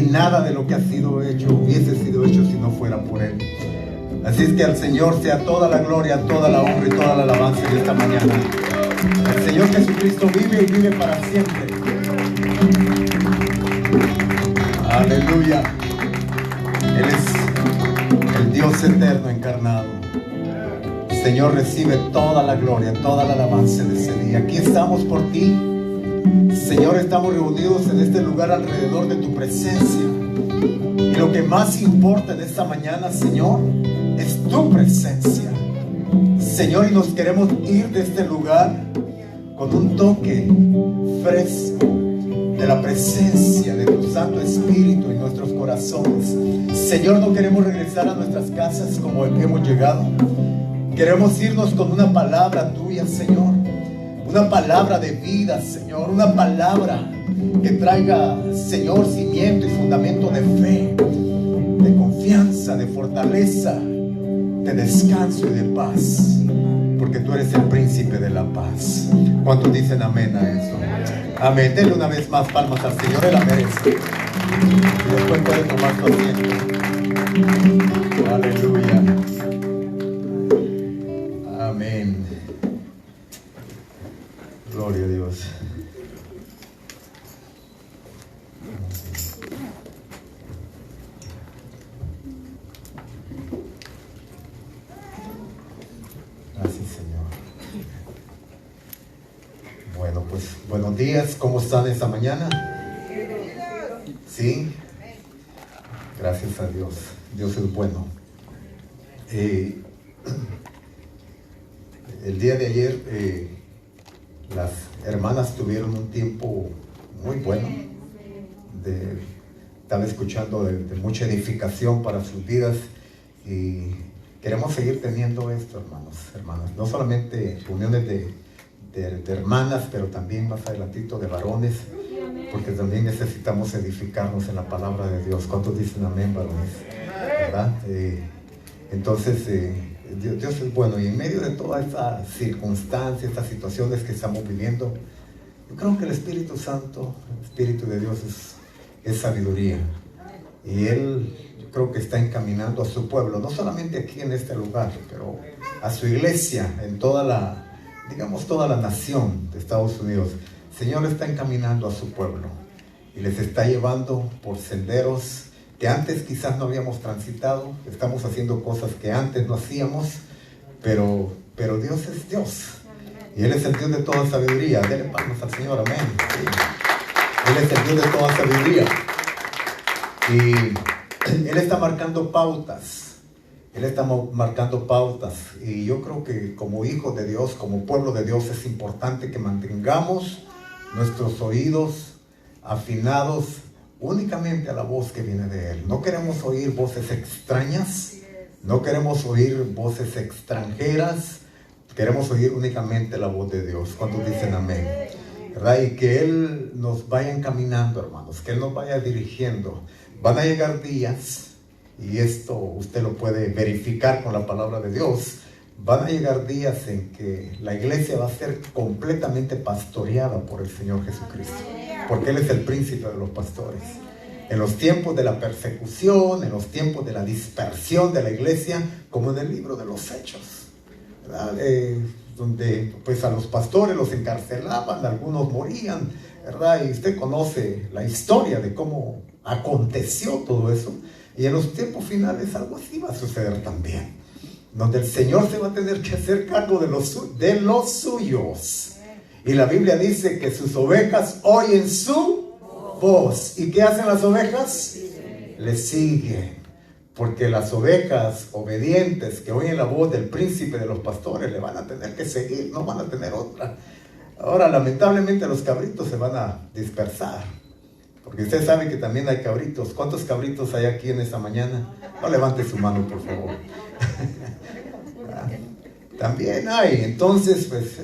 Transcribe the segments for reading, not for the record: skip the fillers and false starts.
y nada de lo que ha sido hecho hubiese sido hecho si no fuera por Él. Así es que al Señor sea toda la gloria, toda la honra y toda la alabanza de esta mañana. El Señor Jesucristo vive y vive para siempre. Aleluya. Él es el Dios eterno encarnado. Señor, recibe toda la gloria, toda la alabanza de ese día. Aquí estamos por ti. Señor, estamos reunidos en este lugar alrededor de tu presencia. Y lo que más importa en esta mañana, Señor, es tu presencia. Señor, y nos queremos ir de este lugar con un toque fresco de la presencia de tu Santo Espíritu en nuestros corazones. Señor, no queremos regresar a nuestras casas como hemos llegado. Queremos irnos con una palabra tuya, Señor. Una palabra de vida, Señor. Una palabra que traiga, Señor, cimiento y fundamento de fe, de confianza, de fortaleza, de descanso y de paz. Porque tú eres el príncipe de la paz. ¿Cuántos dicen amén a eso? Amén. Denle una vez más palmas al Señor. Él la merece. Y después puede tomar su asiento. Aleluya. Amén. Gloria a Dios. Gracias, Señor. Bueno, pues buenos días. ¿Cómo están esta mañana? ¿Sí? Gracias a Dios. Dios es bueno. El día de ayer las hermanas tuvieron un tiempo muy bueno. Estaba escuchando de mucha edificación para sus vidas y queremos seguir teniendo esto, hermanas. No solamente reuniones de hermanas, pero también más adelantito de varones, porque también necesitamos edificarnos en la palabra de Dios. ¿Cuántos dicen amén, varones? ¿Verdad? Entonces, Dios es bueno, y en medio de todas estas circunstancias, estas situaciones que estamos viviendo, yo creo que el Espíritu Santo, el Espíritu de Dios es sabiduría, y Él, yo creo que está encaminando a su pueblo, no solamente aquí en este lugar, pero a su iglesia en toda la nación de Estados Unidos. El Señor está encaminando a su pueblo y les está llevando por senderos que antes quizás no habíamos transitado. Estamos haciendo cosas que antes no hacíamos, pero Dios es Dios. Y Él es el Dios de toda sabiduría. Denle palmas al Señor, amén. Sí. Él es el Dios de toda sabiduría. Y Él está marcando pautas. Él está marcando pautas. Y yo creo que como hijos de Dios, como pueblo de Dios, es importante que mantengamos nuestros oídos afinados únicamente a la voz que viene de Él. No queremos oír voces extrañas, no queremos oír voces extranjeras, queremos oír únicamente la voz de Dios. ¿Cuántos dicen amén? ¿Verdad? Y que Él nos vaya encaminando, hermanos, que Él nos vaya dirigiendo. Van a llegar días, y esto usted lo puede verificar con la palabra de Dios, van a llegar días en que la iglesia va a ser completamente pastoreada por el Señor Jesucristo, porque Él es el príncipe de los pastores. En los tiempos de la persecución, en los tiempos de la dispersión de la iglesia, como en el libro de los Hechos, ¿verdad? Donde pues a los pastores los encarcelaban, algunos morían, ¿verdad? Y usted conoce la historia de cómo aconteció todo eso. Y en los tiempos finales algo así va a suceder también, donde el Señor se va a tener que hacer cargo de los suyos. Y la Biblia dice que sus ovejas oyen su voz. ¿Y qué hacen las ovejas? Le siguen. Porque las ovejas obedientes que oyen la voz del príncipe de los pastores le van a tener que seguir, no van a tener otra. Ahora, lamentablemente, los cabritos se van a dispersar. Porque usted sabe que también hay cabritos. ¿Cuántos cabritos hay aquí en esta mañana? No levante su mano, por favor. También hay. Entonces, pues,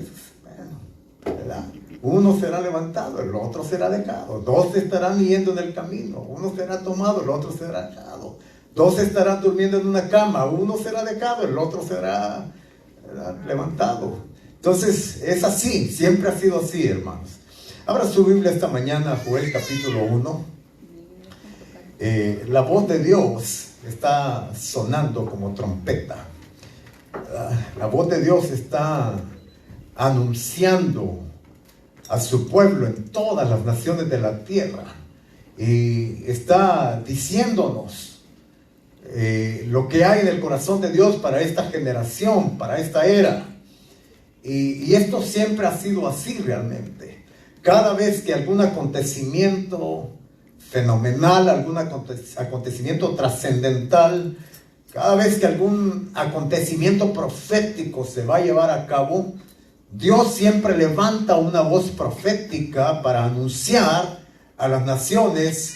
¿verdad? Uno será levantado, el otro será dejado. Dos estarán yendo en el camino. Uno será tomado, el otro será dejado. Dos estarán durmiendo en una cama. Uno será dejado, el otro será, ¿verdad?, levantado. Entonces, es así. Siempre ha sido así, hermanos. Abra su Biblia esta mañana, Joel capítulo 1. La voz de Dios está sonando como trompeta. La voz de Dios está anunciando a su pueblo en todas las naciones de la tierra, y está diciéndonos lo que hay en el corazón de Dios para esta generación, para esta era. Y esto siempre ha sido así realmente. Cada vez que algún acontecimiento fenomenal, algún acontecimiento trascendental, cada vez que algún acontecimiento profético se va a llevar a cabo, Dios siempre levanta una voz profética para anunciar a las naciones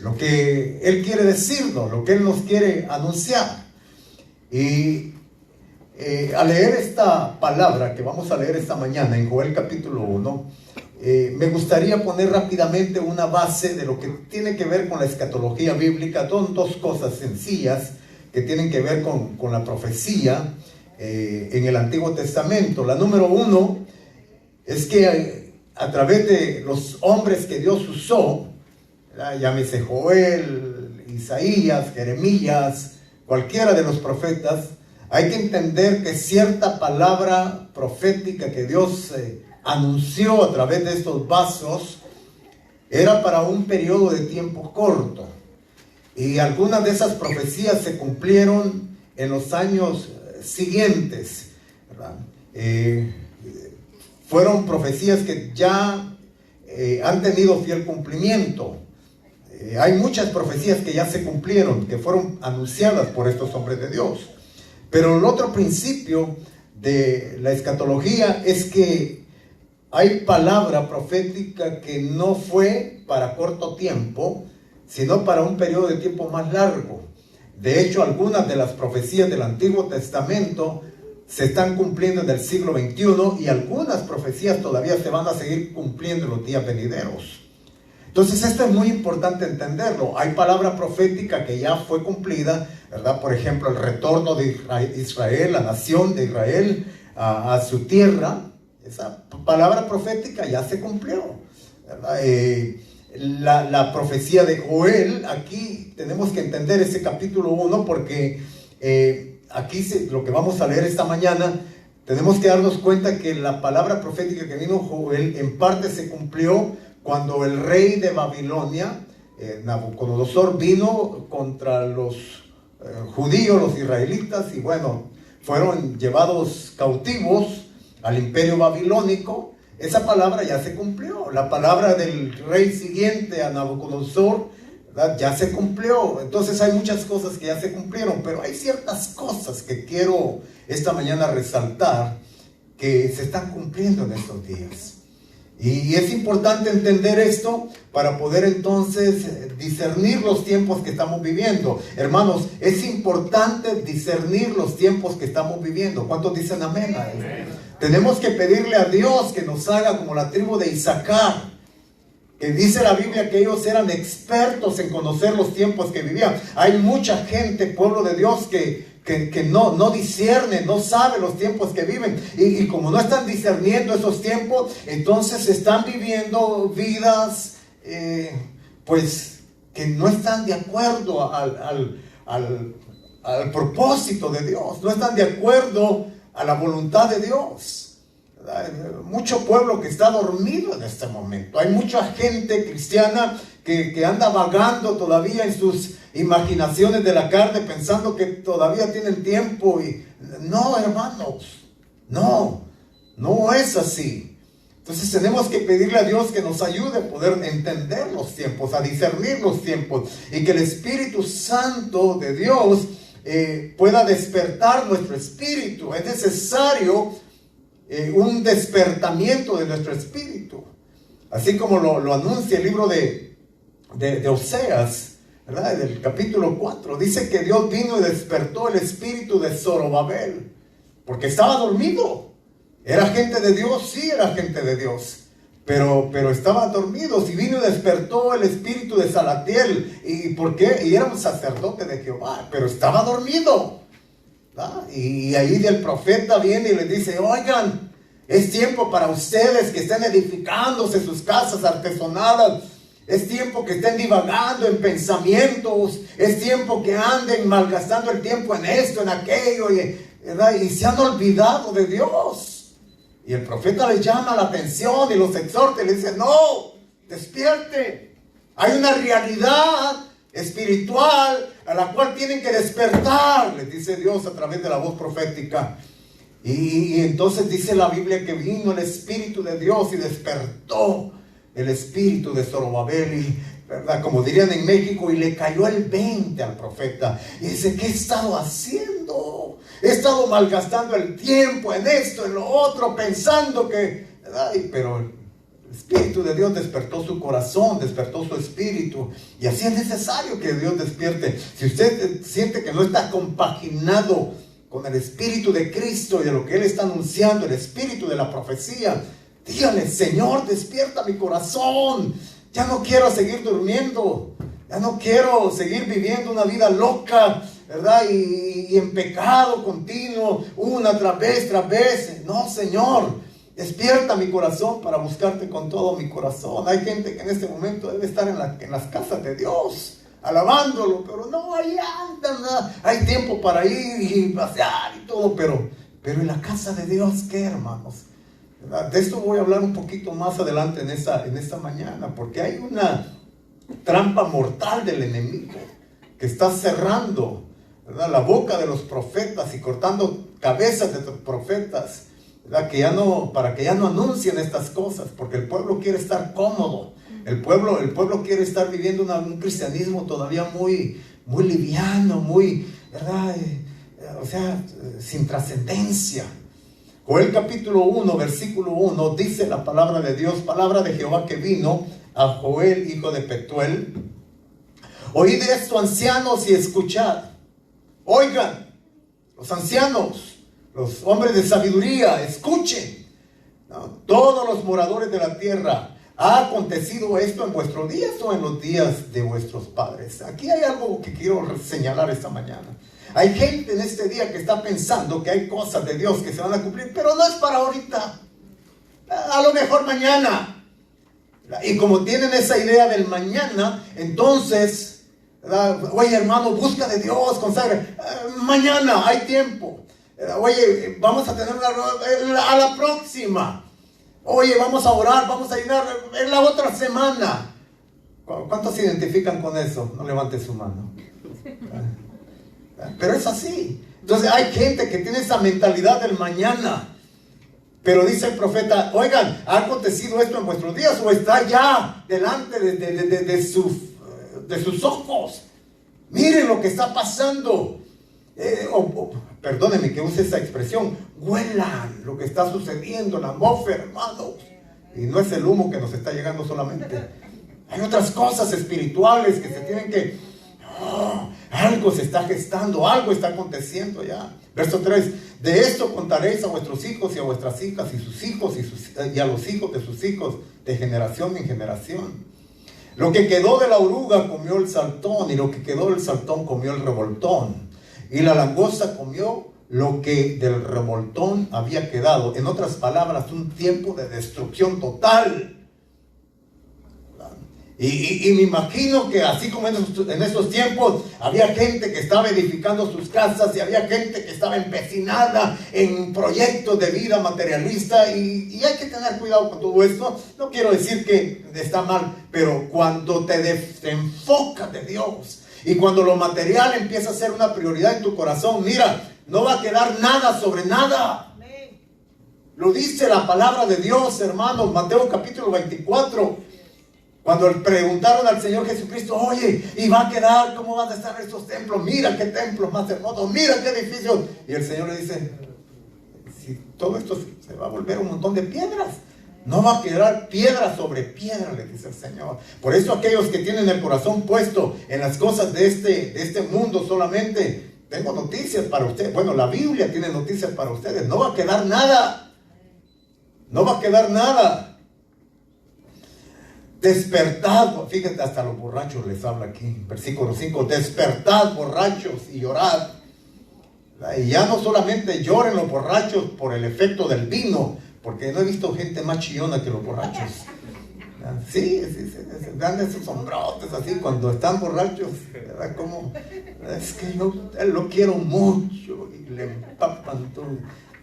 lo que Él quiere decirnos, lo que Él nos quiere anunciar. Y al leer esta palabra que vamos a leer esta mañana en Joel capítulo 1, me gustaría poner rápidamente una base de lo que tiene que ver con la escatología bíblica. Son dos cosas sencillas que tienen que ver con la profecía en el Antiguo Testamento. La número uno es que a través de los hombres que Dios usó, llámese Joel, Isaías, Jeremías, cualquiera de los profetas, hay que entender que cierta palabra profética que Dios anunció a través de estos vasos era para un periodo de tiempo corto. Y algunas de esas profecías se cumplieron en los años siguientes, ¿verdad? Fueron profecías que ya han tenido fiel cumplimiento. Hay muchas profecías que ya se cumplieron, que fueron anunciadas por estos hombres de Dios. Pero el otro principio de la escatología es que hay palabra profética que no fue para corto tiempo, sino para un periodo de tiempo más largo. De hecho, algunas de las profecías del Antiguo Testamento se están cumpliendo en el siglo XXI, y algunas profecías todavía se van a seguir cumpliendo en los días venideros. Entonces esto es muy importante entenderlo. Hay palabra profética que ya fue cumplida, ¿verdad? Por ejemplo, el retorno de Israel, la nación de Israel a su tierra. Esa palabra profética ya se cumplió, ¿verdad? La profecía de Joel, aquí tenemos que entender ese capítulo 1, porque aquí lo que vamos a leer esta mañana, tenemos que darnos cuenta que la palabra profética que vino Joel en parte se cumplió cuando el rey de Babilonia, Nabucodonosor, vino contra los judíos, los israelitas, y bueno, fueron llevados cautivos al imperio babilónico. Esa palabra ya se cumplió. La palabra del rey siguiente a Nabucodonosor, ¿verdad?, ya se cumplió. Entonces hay muchas cosas que ya se cumplieron, pero hay ciertas cosas que quiero esta mañana resaltar que se están cumpliendo en estos días. Y es importante entender esto para poder entonces discernir los tiempos que estamos viviendo. Hermanos, es importante discernir los tiempos que estamos viviendo. ¿Cuántos dicen amén a eso? Tenemos que pedirle a Dios que nos haga como la tribu de Isaacar, que dice la Biblia que ellos eran expertos en conocer los tiempos que vivían. Hay mucha gente, pueblo de Dios, que no discierne, no sabe los tiempos que viven. Y como no están discerniendo esos tiempos, entonces están viviendo vidas pues que no están de acuerdo al propósito de Dios, no están de acuerdo a la voluntad de Dios. Mucho pueblo que está dormido en este momento. Hay mucha gente cristiana que anda vagando todavía en sus imaginaciones de la carne, pensando que todavía tienen tiempo. Y no, hermanos, no es así. Entonces tenemos que pedirle a Dios que nos ayude a poder entender los tiempos, a discernir los tiempos, y que el Espíritu Santo de Dios pueda despertar nuestro espíritu. Es necesario un despertamiento de nuestro espíritu, así como lo anuncia el libro de Oseas, ¿verdad? Del capítulo 4, dice que Dios vino y despertó el espíritu de Zorobabel, porque estaba dormido. Era gente de Dios, sí era gente de Dios, pero estaba dormido. Y vino y despertó el espíritu de Salatiel. ¿Y por qué? Y era un sacerdote de Jehová, pero estaba dormido, ¿verdad? Y ahí el profeta viene y les dice: oigan, es tiempo para ustedes que estén edificándose sus casas artesonadas. Es tiempo que estén divagando en pensamientos. Es tiempo que anden malgastando el tiempo en esto, en aquello, ¿verdad? Y se han olvidado de Dios. Y el profeta les llama la atención y los exhorta y les dice: no, despierte. Hay una realidad espiritual a la cual tienen que despertar, les dice Dios a través de la voz profética. Y entonces dice la Biblia que vino el Espíritu de Dios y despertó el espíritu de Zorobabel, ¿verdad? Como dirían en México, y le cayó el 20 al profeta. Y dice: ¿qué he estado haciendo? He estado malgastando el tiempo en esto, en lo otro, pensando que... Ay, pero el Espíritu de Dios despertó su corazón, despertó su espíritu. Y así es necesario que Dios despierte. Si usted siente que no está compaginado con el Espíritu de Cristo y de lo que Él está anunciando, el Espíritu de la profecía, dígale: Señor, despierta mi corazón. Ya no quiero seguir durmiendo. Ya no quiero seguir viviendo una vida loca, ¿verdad? Y en pecado continuo, una tras vez. No, Señor, despierta mi corazón para buscarte con todo mi corazón. Hay gente que en este momento debe estar en las casas de Dios, alabándolo, pero no, ahí andan. Hay tiempo para ir y pasear y todo, pero en la casa de Dios, ¿qué, hermanos? De esto voy a hablar un poquito más adelante en esta mañana, porque hay una trampa mortal del enemigo que está cerrando, ¿verdad?, la boca de los profetas y cortando cabezas de los profetas, ¿verdad?, para que ya no anuncien estas cosas, porque el pueblo quiere estar cómodo. El pueblo quiere estar viviendo un cristianismo todavía muy, muy liviano, muy, ¿verdad?, sin trascendencia. Joel capítulo 1, versículo 1, dice la palabra de Dios, palabra de Jehová que vino a Joel, hijo de Petuel: oíd esto, ancianos, y escuchad. Oigan, los ancianos, los hombres de sabiduría, escuchen. ¿No? Todos los moradores de la tierra, ¿ha acontecido esto en vuestros días o en los días de vuestros padres? Aquí hay algo que quiero señalar esta mañana. Hay gente en este día que está pensando que hay cosas de Dios que se van a cumplir, pero no es para ahorita. A lo mejor mañana. Y como tienen esa idea del mañana, entonces, oye, hermano, busca de Dios, consagra. Mañana hay tiempo. Oye, vamos a tener a la próxima. Oye, vamos a orar, vamos a ayudar en la otra semana. ¿Cuántos se identifican con eso? No levante su mano. Pero es así. Entonces hay gente que tiene esa mentalidad del mañana. Pero dice el profeta: oigan, ¿ha acontecido esto en vuestros días o está ya delante de sus ojos? Miren lo que está pasando. Perdónenme que use esa expresión, huelan lo que está sucediendo en la atmósfera, hermanos. Y no es el humo que nos está llegando solamente. Hay otras cosas espirituales que se tienen que... algo se está gestando, algo está aconteciendo ya. Verso 3: de esto contaréis a vuestros hijos y a vuestras hijas y sus hijos y a los hijos de sus hijos, de generación en generación. Lo que quedó de la oruga comió el saltón, y lo que quedó del saltón comió el revoltón, y la langosta comió lo que del revoltón había quedado. En otras palabras, un tiempo de destrucción total. Y me imagino que así como en esos tiempos había gente que estaba edificando sus casas y había gente que estaba empecinada en proyectos de vida materialista, y hay que tener cuidado con todo esto. No quiero decir que está mal, pero cuando te enfocas de Dios y cuando lo material empieza a ser una prioridad en tu corazón, mira, no va a quedar nada sobre nada. Lo dice la palabra de Dios, hermanos. Mateo capítulo 24. Cuando le preguntaron al Señor Jesucristo: oye, ¿y va a quedar? ¿Cómo van a estar estos templos? Mira qué templos más hermosos, mira qué edificios. Y el Señor le dice: si todo esto se va a volver un montón de piedras, no va a quedar piedra sobre piedra, le dice el Señor. Por eso aquellos que tienen el corazón puesto en las cosas de este mundo solamente, tengo noticias para ustedes. Bueno, la Biblia tiene noticias para ustedes. No va a quedar nada. No va a quedar nada. Despertad, fíjate, hasta los borrachos les habla aquí, versículo 5: despertad, borrachos, y llorad. Y ya no solamente lloren los borrachos por el efecto del vino, porque no he visto gente más chillona que los borrachos. Sí, dan esos sombrotes así cuando están borrachos, ¿verdad? Como, es que yo lo quiero mucho y le empapan todo.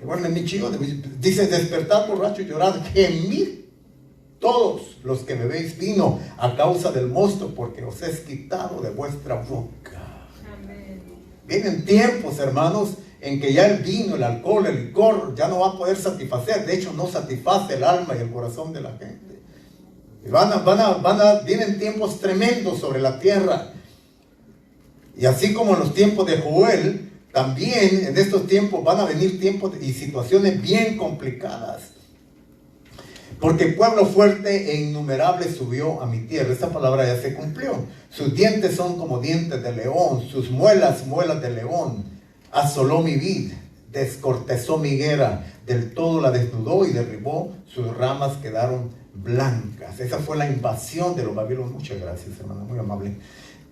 Bueno, mi chico dice: despertad borracho y llorad, gemid todos los que bebéis vino a causa del mosto, porque os es quitado de vuestra boca. Amén. Vienen tiempos, hermanos, en que ya el vino, el alcohol, el licor ya no va a poder satisfacer. De hecho, no satisface el alma y el corazón de la gente. Y vienen tiempos tremendos sobre la tierra. Y así como en los tiempos de Joel, también en estos tiempos van a venir tiempos y situaciones bien complicadas. Porque pueblo fuerte e innumerable subió a mi tierra. Esta palabra ya se cumplió. Sus dientes son como dientes de león, sus muelas, muelas de león. Asoló mi vid, descortezó mi higuera, del todo la desnudó y derribó, sus ramas quedaron blancas. Esa fue la invasión de los babilónicos. Muchas gracias, hermana, muy amable.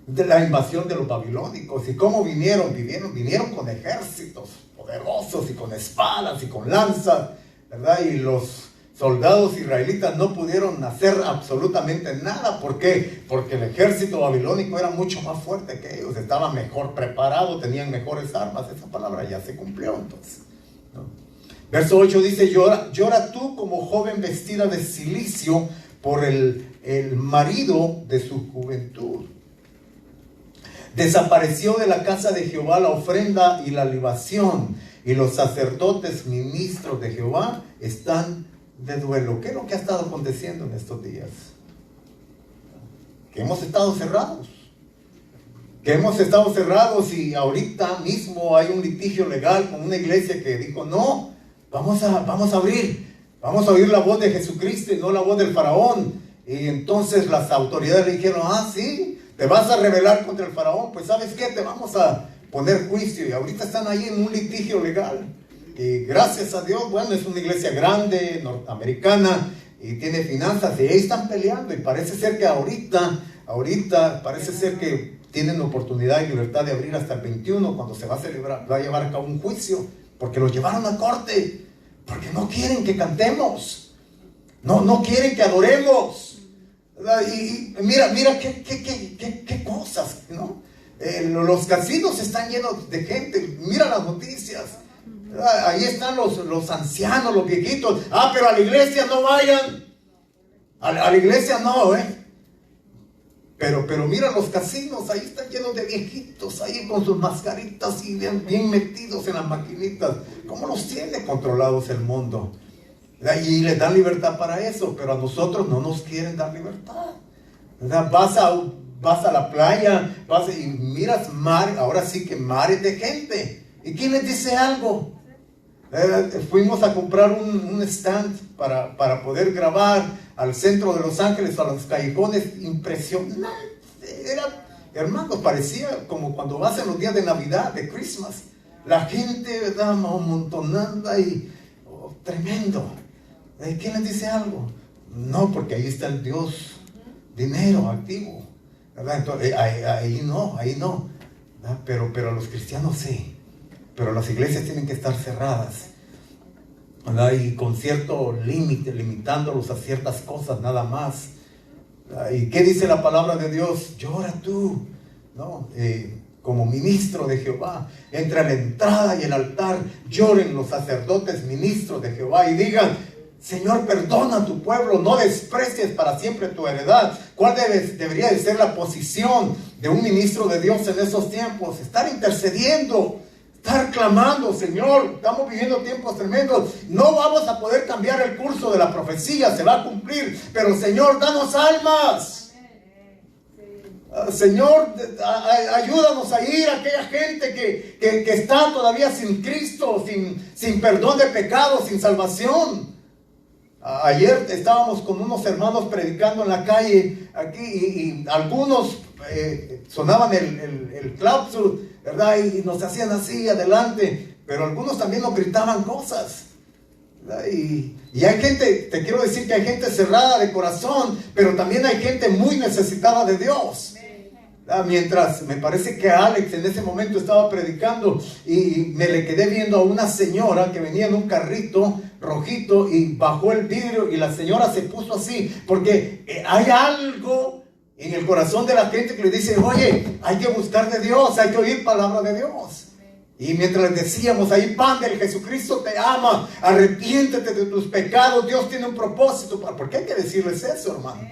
De la invasión de los babilónicos. ¿Y cómo vinieron? Vinieron con ejércitos poderosos y con espadas y con lanzas, ¿verdad? Y los soldados israelitas no pudieron hacer absolutamente nada. ¿Por qué? Porque el ejército babilónico era mucho más fuerte que ellos, estaba mejor preparado, tenían mejores armas. Esa palabra ya se cumplió entonces, ¿no? Verso 8 dice: llora tú como joven vestida de cilicio por el marido de su juventud. Desapareció de la casa de Jehová la ofrenda y la libación, y los sacerdotes ministros de Jehová están de duelo. ¿Qué es lo que ha estado aconteciendo en estos días? Que hemos estado cerrados. Y ahorita mismo hay un litigio legal con una iglesia que dijo: no, vamos a abrir. Vamos a oír la voz de Jesucristo y no la voz del faraón. Y entonces las autoridades le dijeron: sí, te vas a rebelar contra el faraón. Pues ¿sabes qué? Te vamos a poner juicio. Y ahorita están ahí en un litigio legal. Y gracias a Dios, bueno, es una iglesia grande, norteamericana, y tiene finanzas, y ahí están peleando. Y parece ser que ahorita parece ser que tienen oportunidad y libertad de abrir hasta el 21, cuando se va a llevar a cabo un juicio, porque lo llevaron a corte, porque no quieren que cantemos, no quieren que adoremos. Y mira qué cosas, ¿no? Los casinos están llenos de gente, mira las noticias. Ahí están los ancianos, los viejitos. Pero a la iglesia no vayan. A la iglesia no, Pero mira los casinos, ahí están llenos de viejitos, ahí con sus mascaritas y bien metidos en las maquinitas. ¿Cómo los tiene controlados el mundo? Y les dan libertad para eso, pero a nosotros no nos quieren dar libertad. Vas a la playa, y miras mar, ahora sí que mares de gente. ¿Y quién les dice algo? Fuimos a comprar un stand para poder grabar al centro de Los Ángeles, a los callejones. Impresionante. Hermanos, parecía como cuando vas en los días de Navidad, de Christmas. La gente, ¿verdad?, amontonada y tremendo. ¿Quién les dice algo? No, porque ahí está el Dios dinero activo, ¿verdad? Entonces, ahí no, ¿verdad? Pero los cristianos sí. Pero las iglesias tienen que estar cerradas, ¿verdad? Y con cierto límite, limitándolos a ciertas cosas nada más. ¿Y qué dice la palabra de Dios? Llora tú, ¿no? Como ministro de Jehová, entre la entrada y el altar, lloren los sacerdotes ministros de Jehová y digan: Señor, perdona a tu pueblo, no desprecies para siempre tu heredad. ¿Cuál debería de ser la posición de un ministro de Dios en esos tiempos? Estar intercediendo, estar clamando: Señor, estamos viviendo tiempos tremendos, no vamos a poder cambiar el curso de la profecía, se va a cumplir, pero Señor, danos almas. Señor, ayúdanos a ir a aquella gente que está todavía sin Cristo, sin perdón de pecados, sin salvación. Ayer estábamos con unos hermanos predicando en la calle aquí y algunos sonaban el claxon, ¿verdad? Y nos hacían así adelante, pero algunos también nos gritaban cosas, ¿verdad? Y hay gente, te quiero decir que hay gente cerrada de corazón, pero también hay gente muy necesitada de Dios. Mientras me parece que Alex en ese momento estaba predicando y me le quedé viendo a una señora que venía en un carrito rojito y bajó el vidrio y la señora se puso así porque hay algo en el corazón de la gente que le dice: oye, hay que buscar de Dios, hay que oír palabra de Dios. Y mientras les decíamos ahí: Pander, Jesucristo te ama, arrepiéntete de tus pecados, Dios tiene un propósito. ¿Por qué hay que decirles eso, hermano?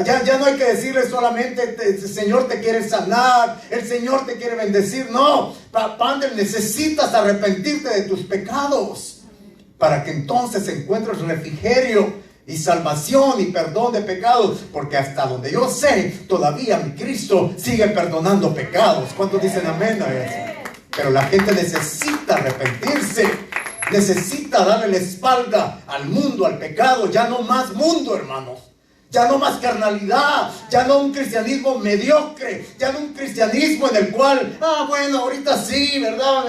Ya no hay que decirle solamente: el Señor te quiere sanar, el Señor te quiere bendecir. No, Pander, necesitas arrepentirte de tus pecados para que entonces encuentres refrigerio y salvación y perdón de pecados. Porque hasta donde yo sé, todavía mi Cristo sigue perdonando pecados. ¿Cuántos dicen amén a eso? Pero la gente necesita arrepentirse, necesita darle la espalda al mundo, al pecado. Ya no más mundo, hermanos. Ya no más carnalidad, ya no un cristianismo mediocre, ya no un cristianismo en el cual, bueno, ahorita sí, ¿verdad?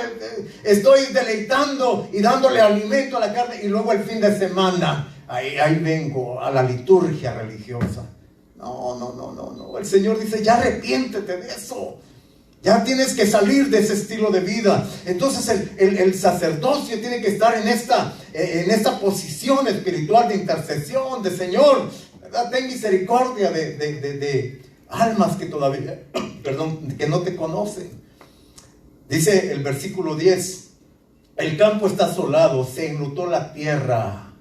Estoy deleitando y dándole alimento a la carne y luego el fin de semana, ahí vengo a la liturgia religiosa. No, el Señor dice: ya arrepiéntete de eso. Ya tienes que salir de ese estilo de vida. Entonces el sacerdocio tiene que estar en esta posición espiritual de intercesión, de Señor, ten misericordia de almas que todavía, que no te conocen. Dice el versículo 10: el campo está asolado, se enlutó la tierra.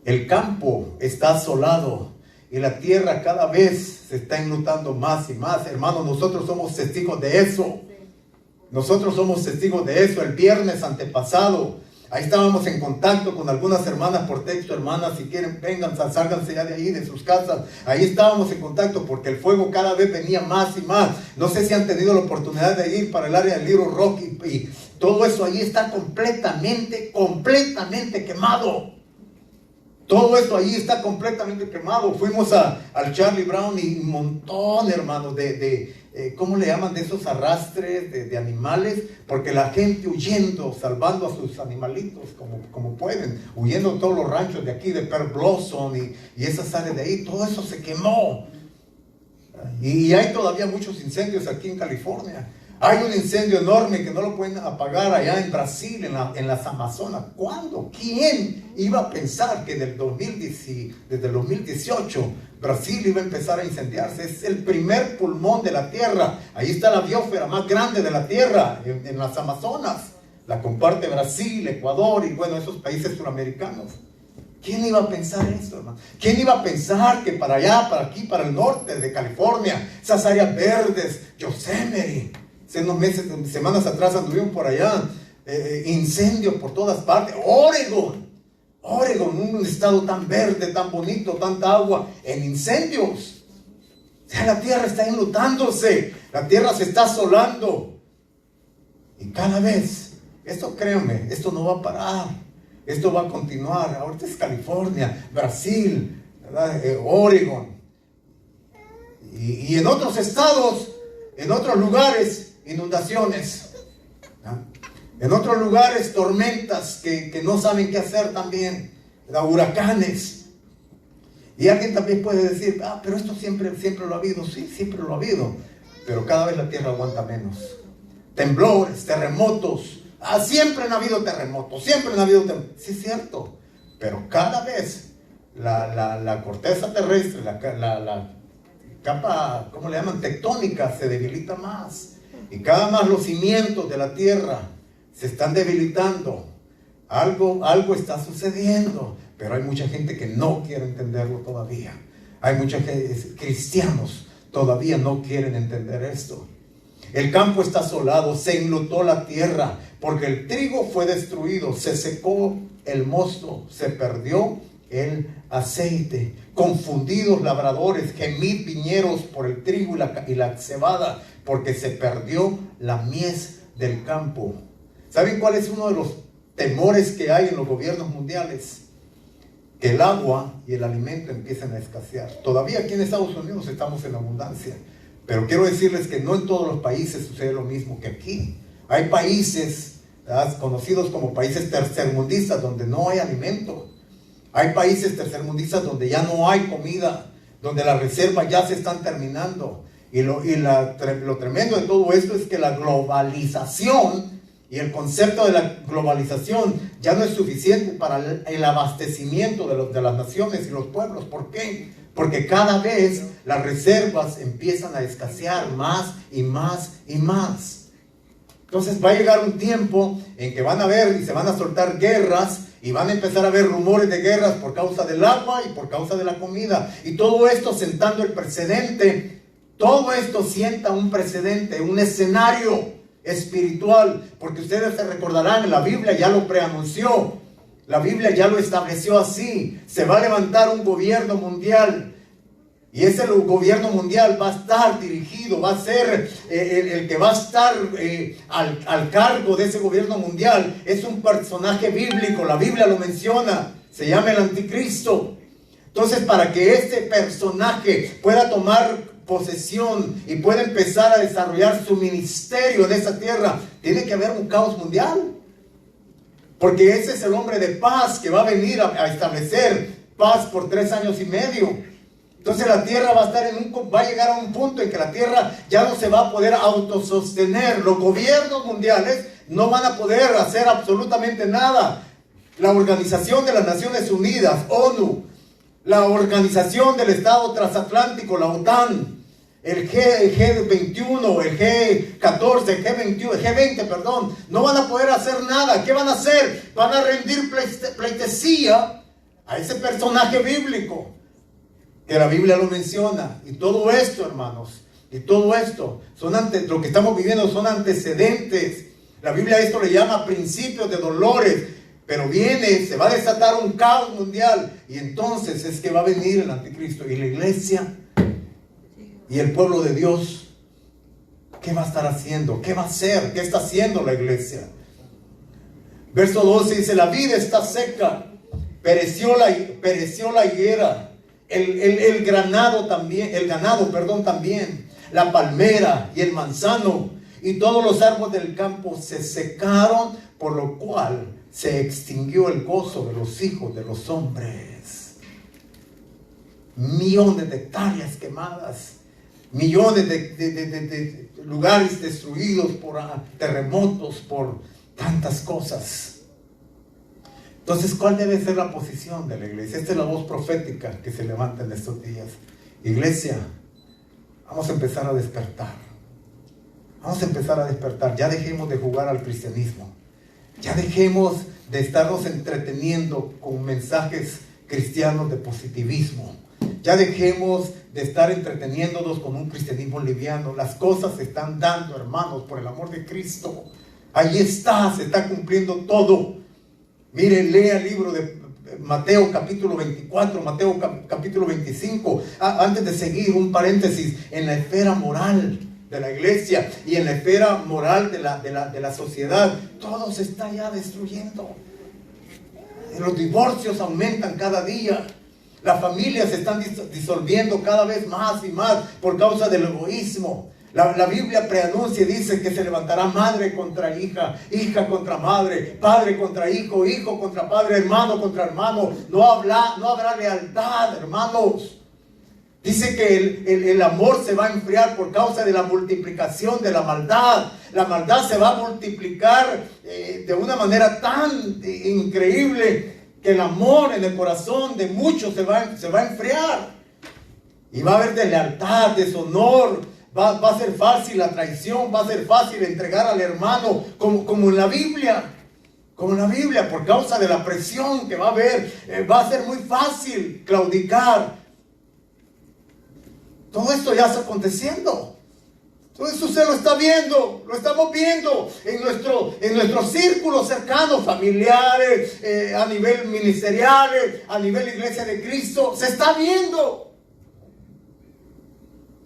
El campo está asolado y la tierra cada vez se está enlutando más y más. Hermanos, nosotros somos testigos de eso. Nosotros somos testigos de eso. El viernes antepasado, ahí estábamos en contacto con algunas hermanas por texto. Hermanas, si quieren, vengan, sálganse ya de ahí, de sus casas. Ahí estábamos en contacto porque el fuego cada vez venía más y más. No sé si han tenido la oportunidad de ir para el área del Little Rock y todo eso ahí está completamente quemado. Todo esto ahí está completamente quemado. Fuimos al Charlie Brown y un montón, hermanos, ¿cómo le llaman? De esos arrastres de animales. Porque la gente huyendo, salvando a sus animalitos como pueden. Huyendo de todos los ranchos de aquí, de Pearl Blossom y esas áreas de ahí. Todo eso se quemó. Y hay todavía muchos incendios aquí en California. Hay un incendio enorme que no lo pueden apagar allá en Brasil, en las Amazonas. ¿Cuándo? ¿Quién iba a pensar que desde el 2018 Brasil iba a empezar a incendiarse? Es el primer pulmón de la tierra. Ahí está la biosfera más grande de la tierra, en las Amazonas. La comparte Brasil, Ecuador y bueno, esos países suramericanos. ¿Quién iba a pensar eso, hermano? ¿Quién iba a pensar que para allá, para aquí, para el norte de California, esas áreas verdes, Yosemite, hace unos meses, semanas atrás anduvimos por allá, incendios por todas partes. Oregon, un estado tan verde, tan bonito, tanta agua, en incendios. O sea, la tierra está enlutándose, la tierra se está asolando. Y cada vez, esto créanme, esto no va a parar, esto va a continuar. Ahorita es California, Brasil, ¿verdad? Oregon. Y en otros estados, en otros lugares, inundaciones, ¿no? En otros lugares tormentas que no saben qué hacer también, huracanes. Y alguien también puede decir: pero esto siempre lo ha habido. Sí, siempre lo ha habido, pero cada vez la tierra aguanta menos. Temblores, terremotos, siempre han habido terremotos, sí es cierto, pero cada vez la corteza terrestre, la capa, ¿cómo le llaman? Tectónica, se debilita más. Y cada más los cimientos de la tierra se están debilitando. Algo está sucediendo. Pero hay mucha gente que no quiere entenderlo todavía. Hay mucha gente, cristianos, todavía no quieren entender esto. El campo está asolado, se enlutó la tierra, porque el trigo fue destruido, se secó el mosto, se perdió el aceite. Confundidos labradores, gemid viñeros por el trigo y la cebada, porque se perdió la mies del campo. ¿Saben cuál es uno de los temores que hay en los gobiernos mundiales? Que el agua y el alimento empiecen a escasear. Todavía aquí en Estados Unidos estamos en abundancia, pero quiero decirles que no en todos los países sucede lo mismo que aquí. Hay países, ¿verdad?, conocidos como países tercermundistas donde no hay alimento. Hay países tercermundistas donde ya no hay comida, donde las reservas ya se están terminando. Y lo tremendo de todo esto es que la globalización y el concepto de la globalización ya no es suficiente para el abastecimiento de las naciones y los pueblos. ¿Por qué? Porque cada vez las reservas empiezan a escasear más y más y más. Entonces va a llegar un tiempo en que van a haber y se van a soltar guerras y van a empezar a haber rumores de guerras por causa del agua y por causa de la comida. Y todo esto sentando el precedente, todo esto sienta un precedente, un escenario espiritual, porque ustedes se recordarán, la Biblia ya lo preanunció, la Biblia ya lo estableció así. Se va a levantar un gobierno mundial y ese gobierno mundial va a estar dirigido, va a ser el que va a estar al cargo de ese gobierno mundial es un personaje bíblico, la Biblia lo menciona, se llama el Anticristo. Entonces, para que este personaje pueda tomar posesión y pueda empezar a desarrollar su ministerio en esa tierra, tiene que haber un caos mundial, porque ese es el hombre de paz que va a venir a establecer paz por 3 años y medio. Entonces la tierra va a llegar a un punto en que la tierra ya no se va a poder autosostener. Los gobiernos mundiales no van a poder hacer absolutamente nada. La Organización de las Naciones Unidas, ONU, la Organización del Estado Transatlántico, la OTAN, el G21, el G14, el G21, el G20, perdón, no van a poder hacer nada. ¿Qué van a hacer? Van a rendir pleitesía a ese personaje bíblico, que la Biblia lo menciona. Y todo esto, hermanos, y todo esto, lo que estamos viviendo son antecedentes. La Biblia a esto le llama principios de dolores. Pero se va a desatar un caos mundial. Y entonces es que va a venir el Anticristo. Y la iglesia y el pueblo de Dios, ¿qué va a estar haciendo? ¿Qué va a hacer? ¿Qué está haciendo la iglesia? Verso 12 dice, la vid está seca, pereció la higuera, el ganado también, la palmera y el manzano, y todos los árboles del campo se secaron, por lo cual se extinguió el gozo de los hijos de los hombres. Millones de hectáreas quemadas, millones de lugares destruidos por terremotos, por tantas cosas. Entonces, ¿cuál debe ser la posición de la iglesia? Esta es la voz profética que se levanta en estos días. Iglesia, vamos a empezar a despertar. Vamos a empezar a despertar. Ya dejemos de jugar al cristianismo. Ya dejemos de estarnos entreteniendo con mensajes cristianos de positivismo. Ya dejemos de estar entreteniéndonos con un cristianismo liviano. Las cosas se están dando, hermanos, por el amor de Cristo. Ahí está, se está cumpliendo todo. Mire, lea el libro de Mateo capítulo 24, Mateo capítulo 25. Antes de seguir, un paréntesis, en la esfera moral de la iglesia y en la esfera moral de la sociedad, todo se está ya destruyendo. Los divorcios aumentan cada día. Las familias se están disolviendo cada vez más y más por causa del egoísmo. La Biblia preanuncia y dice que se levantará madre contra hija, hija contra madre, padre contra hijo, hijo contra padre, hermano contra hermano. No habrá lealtad, hermanos. Dice que el amor se va a enfriar por causa de la multiplicación de la maldad. La maldad se va a multiplicar de una manera tan increíble que el amor en el corazón de muchos se va a enfriar. Y va a haber deslealtad, deshonor. Va a ser fácil la traición, va a ser fácil entregar al hermano, como en la Biblia. Como en la Biblia, por causa de la presión que va a haber, va a ser muy fácil claudicar. Todo esto ya está aconteciendo. Todo esto usted lo está viendo, lo estamos viendo en nuestros círculos cercanos, familiares, a nivel ministerial, a nivel Iglesia de Cristo. Se está viendo.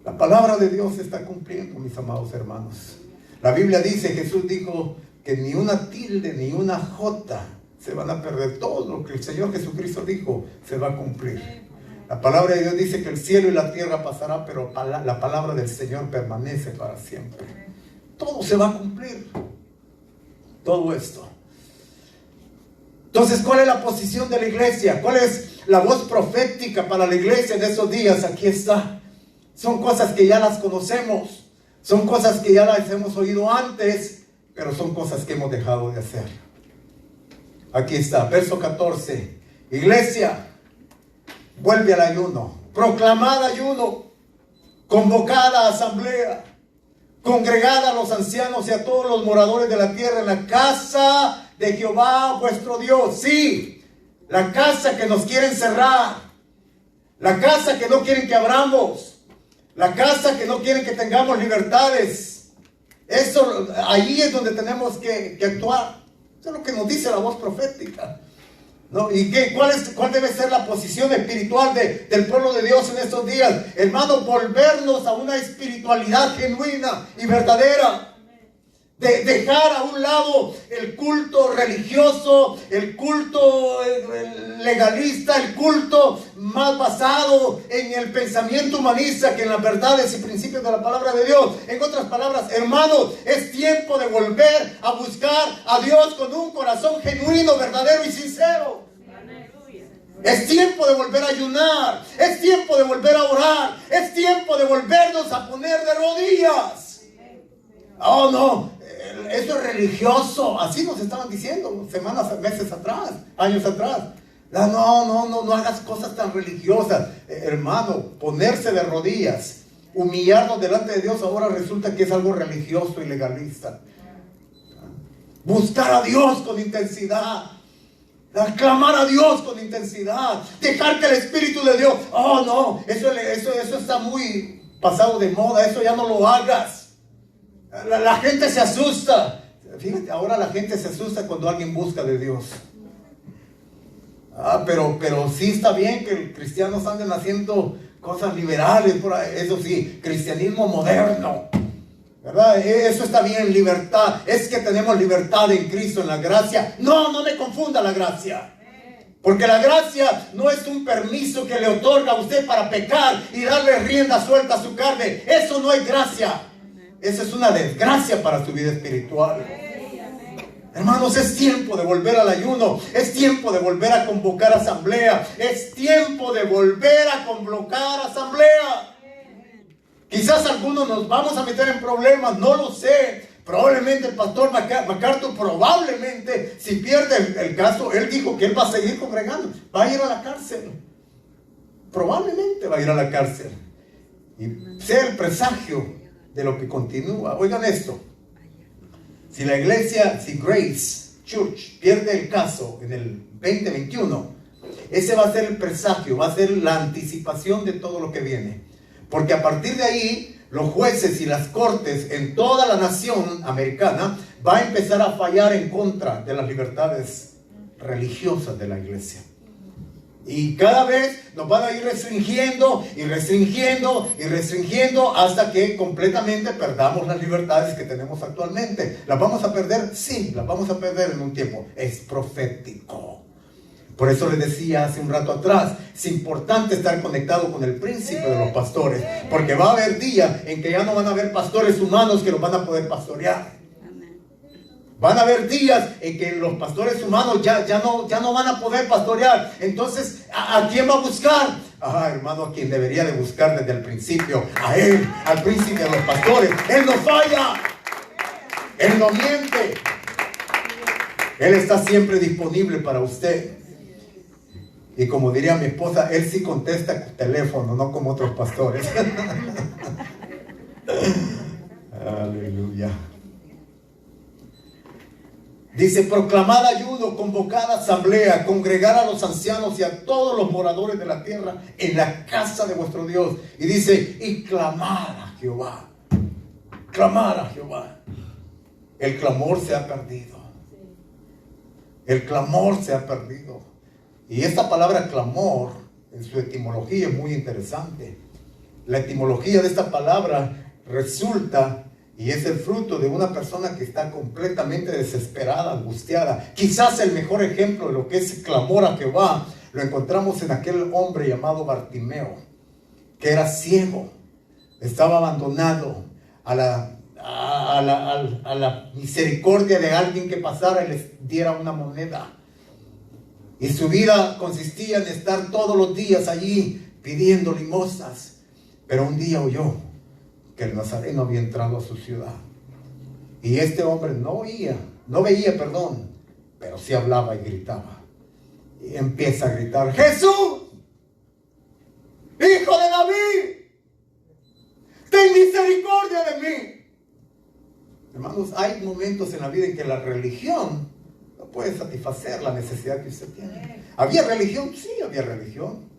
La palabra de Dios se está cumpliendo, mis amados hermanos. La Biblia dice, Jesús dijo que ni una tilde ni una jota se van a perder. Todo lo que el Señor Jesucristo dijo se va a cumplir. La palabra de Dios dice que el cielo y la tierra pasará, pero la palabra del Señor permanece para siempre. Todo se va a cumplir. Todo esto. Entonces, ¿cuál es la posición de la iglesia? ¿Cuál es la voz profética para la iglesia en esos días? Aquí está. Son cosas que ya las conocemos. Son cosas que ya las hemos oído antes, pero son cosas que hemos dejado de hacer. Aquí está, verso 14. Iglesia, vuelve al ayuno. Proclamad ayuno. Convocada asamblea. Congregad a los ancianos y a todos los moradores de la tierra en la casa de Jehová vuestro Dios. Sí, la casa que nos quieren cerrar. La casa que no quieren que abramos. La casa que no quieren que tengamos libertades. Eso, ahí es donde tenemos que actuar. Eso es lo que nos dice la voz profética, ¿no? ¿Y cuál debe ser la posición espiritual del pueblo de Dios en estos días? Hermano, volvernos a una espiritualidad genuina y verdadera. Dejar a un lado el culto religioso, el culto legalista, el culto más basado en el pensamiento humanista que en las verdades y principios de la palabra de Dios. En otras palabras, hermanos, es tiempo de volver a buscar a Dios con un corazón genuino, verdadero y sincero. Es tiempo de volver a ayunar, es tiempo de volver a orar, es tiempo de volvernos a poner de rodillas. Oh no, eso es religioso. Así nos estaban diciendo semanas, meses atrás, años atrás. No hagas cosas tan religiosas. Hermano, ponerse de rodillas, humillarnos delante de Dios, ahora resulta que es algo religioso y legalista. Buscar a Dios con intensidad, clamar a Dios con intensidad, dejar que el Espíritu de Dios, oh no, eso está muy pasado de moda. Eso ya no lo hagas. La gente se asusta. Fíjate, ahora la gente se asusta cuando alguien busca de Dios. Pero sí está bien que los cristianos anden haciendo cosas liberales, eso sí, cristianismo moderno, ¿verdad? Eso está bien, libertad. Es que tenemos libertad en Cristo, en la gracia. No me confunda la gracia. Porque la gracia no es un permiso que le otorga a usted para pecar y darle rienda suelta a su carne. Eso no es gracia. Esa es una desgracia para su vida espiritual. Hermanos, es tiempo de volver al ayuno. Es tiempo de volver a convocar asamblea. Es tiempo de volver a convocar asamblea. Quizás algunos nos vamos a meter en problemas, no lo sé. Probablemente el pastor MacArthur, probablemente, si pierde el caso, él dijo que él va a seguir congregando. Va a ir a la cárcel. Probablemente va a ir a la cárcel. Y sea el presagio de lo que continúa. Oigan esto. Si la iglesia, si Grace Church pierde el caso en el 2021, ese va a ser el presagio, va a ser la anticipación de todo lo que viene. Porque a partir de ahí, los jueces y las cortes en toda la nación americana va a empezar a fallar en contra de las libertades religiosas de la iglesia. Y cada vez nos van a ir restringiendo y restringiendo y restringiendo hasta que completamente perdamos las libertades que tenemos actualmente. ¿Las vamos a perder? Sí, las vamos a perder en un tiempo. Es profético. Por eso les decía hace un rato atrás, es importante estar conectado con el príncipe de los pastores, porque va a haber días en que ya no van a haber pastores humanos que los van a poder pastorear. Van a haber días en que los pastores humanos ya no van a poder pastorear. Entonces, ¿a quién va a buscar? Hermano, a quien debería de buscar desde el principio. A Él, al príncipe de los pastores. Él no falla. Él no miente. Él está siempre disponible para usted. Y como diría mi esposa, Él sí contesta el teléfono, no como otros pastores. Aleluya. Dice, proclamad ayuno, convocad asamblea, congregar a los ancianos y a todos los moradores de la tierra en la casa de vuestro Dios. Y dice, y clamad a Jehová. Clamar a Jehová. El clamor se ha perdido. El clamor se ha perdido. Y esta palabra clamor, en su etimología es muy interesante. La etimología de esta palabra resulta... y es el fruto de una persona que está completamente desesperada, angustiada. Quizás el mejor ejemplo de lo que es clamor a Jehová lo encontramos en aquel hombre llamado Bartimeo, que era ciego, estaba abandonado a la misericordia de alguien que pasara y les diera una moneda. Y su vida consistía en estar todos los días allí pidiendo limosnas. Pero un día oyó que el Nazareno había entrado a su ciudad. Y este hombre no veía, pero sí hablaba y gritaba. Y empieza a gritar: ¡Jesús, Hijo de David, ten misericordia de mí! Hermanos, hay momentos en la vida en que la religión no puede satisfacer la necesidad que usted tiene. ¿Había religión? Sí, había religión.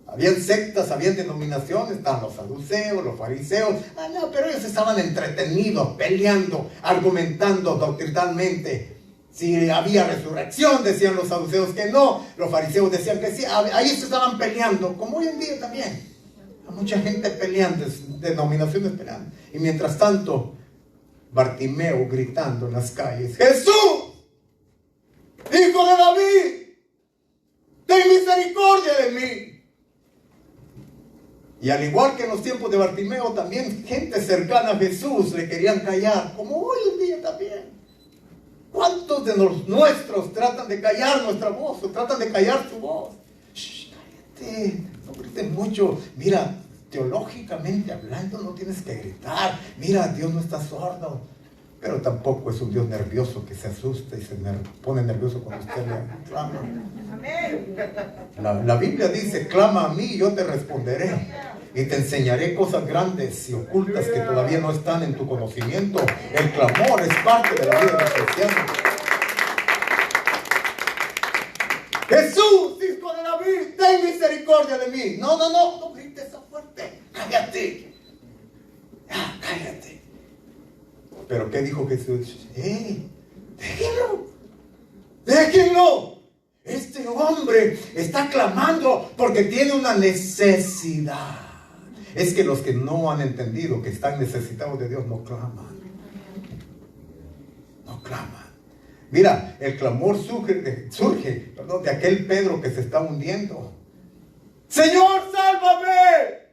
Habían sectas, habían denominaciones, estaban los saduceos, los fariseos. No, pero ellos estaban entretenidos, peleando, argumentando doctrinalmente. Si había resurrección, decían los saduceos que no. Los fariseos decían que sí. Ahí se estaban peleando, como hoy en día también. Hay mucha gente peleando, denominaciones peleando. Y mientras tanto, Bartimeo gritando en las calles: ¡Jesús, Hijo de David, ten misericordia de mí! Y al igual que en los tiempos de Bartimeo, también gente cercana a Jesús le querían callar, como hoy en día también. ¿Cuántos de los nuestros tratan de callar nuestra voz o tratan de callar tu voz? Shh, cállate, no grites mucho. Mira, teológicamente hablando no tienes que gritar. Mira, Dios no está sordo, pero tampoco es un Dios nervioso que se asusta y se pone nervioso cuando usted le clama. La Biblia dice: clama a mí y yo te responderé. Y te enseñaré cosas grandes y ocultas que todavía no están en tu conocimiento. El clamor es parte de la vida del cristiano. Jesús, Hijo de David, ten misericordia de mí. No grites tan fuerte. Cállate. Cállate. Pero ¿qué dijo Jesús? Déjenlo. Este hombre está clamando porque tiene una necesidad. Es que los que no han entendido que están necesitados de Dios no claman. No claman. Mira, el clamor surge de aquel Pedro que se está hundiendo. ¡Señor, sálvame!